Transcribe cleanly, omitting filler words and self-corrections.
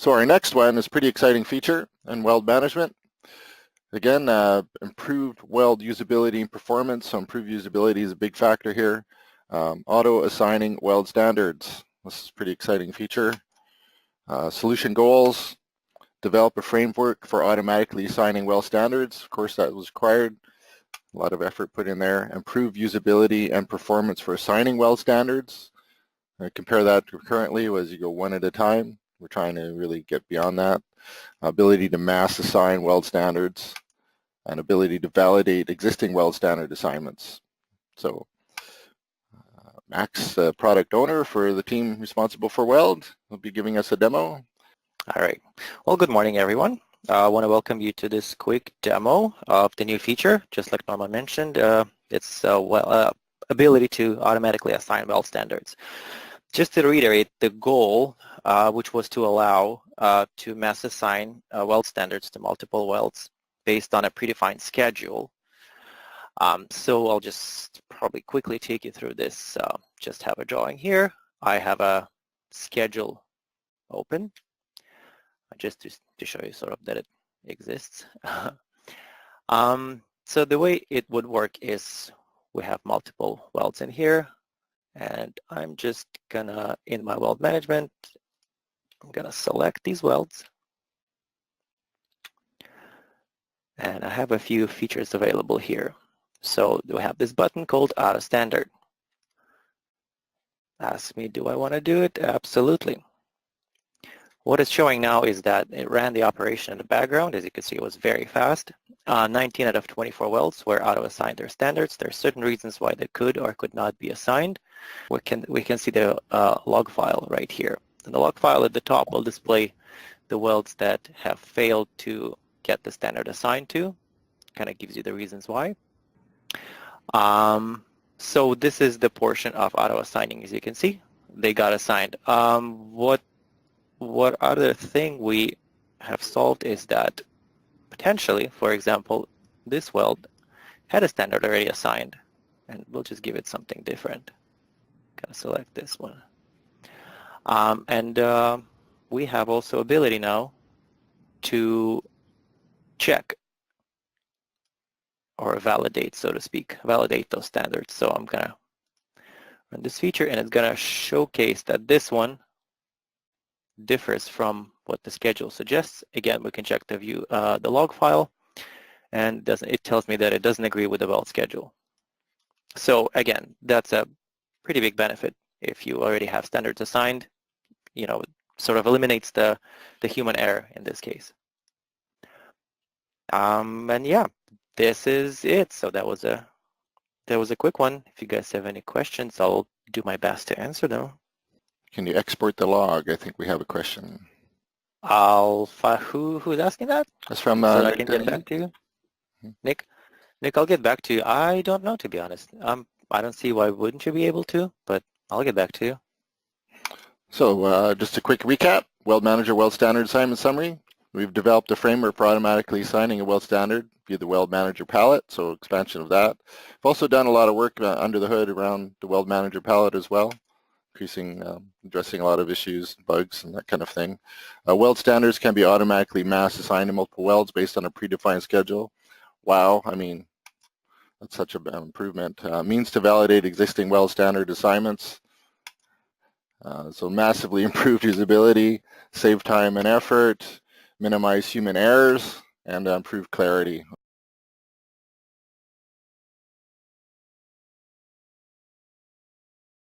So our next one is a pretty exciting feature in weld management. Again, improved weld usability and performance. So improved usability is a big factor here. Auto assigning weld standards. This is a pretty exciting feature. Solution goals. Develop a framework for automatically assigning weld standards. Of course, that was required. A lot of effort put in there. Improve usability and performance for assigning weld standards. Compare that to concurrently as you go one at a time. We're trying to really get beyond that. Ability to mass assign weld standards and ability to validate existing weld standard assignments. So Max, the product owner for the team responsible for Weld, will be giving us a demo. All right. Well, good morning, everyone. I want to welcome you to this quick demo of the new feature. Just like Norman mentioned, it's ability to automatically assign weld standards. Just to reiterate, the goal, which was to allow to mass assign weld standards to multiple welds based on a predefined schedule. So I'll just probably quickly take you through this. Just have a drawing here. I have a schedule open, just to show you sort of that it exists. So the way it would work is we have multiple welds in here. And I'm just gonna, in my weld management, I'm gonna select these welds. And I have a few features available here. So we have this button called Auto Standard. Ask me, do I want to do it? Absolutely. What it's showing now is that it ran the operation in the background. As you can see, it was very fast. 19 out of 24 welds were auto-assigned their standards. There are certain reasons why they could or could not be assigned. We can see the log file right here. And the log file at the top will display the welds that have failed to get the standard assigned to. Kind of gives you the reasons why. So this is the portion of auto-assigning. As you can see, they got assigned. What other thing we have solved is that potentially, for example, this weld had a standard already assigned, and we'll just give it something different. Gonna select this one. We have also ability now to check or validate, so to speak, validate those standards. So I'm gonna run this feature, and it's gonna showcase that this one differs from what the schedule suggests. Again, we can check the view, the log file, and it tells me that it doesn't agree with the weld schedule. So again, that's a pretty big benefit. If you already have standards assigned, you know, it sort of eliminates the human error in this case. And yeah, this is it. So that was a quick one. If you guys have any questions, I'll do my best to answer them. Can you export the log? I think we have a question. Who's asking that? That's from so I can get back to you. Nick, I'll get back to you. I don't know, to be honest. I don't see why wouldn't you be able to, but I'll get back to you. So just a quick recap. Weld Manager Weld Standard Assignment Summary. We've developed a framework for automatically assigning a weld standard via the Weld Manager palette, so expansion of that. We've also done a lot of work under the hood around the Weld Manager palette as well, addressing a lot of issues, bugs, and that kind of thing. Weld standards can be automatically mass assigned to multiple welds based on a predefined schedule. Wow, I mean, that's such an improvement. Means to validate existing weld standard assignments. So massively improved usability, save time and effort, minimize human errors, and improve clarity.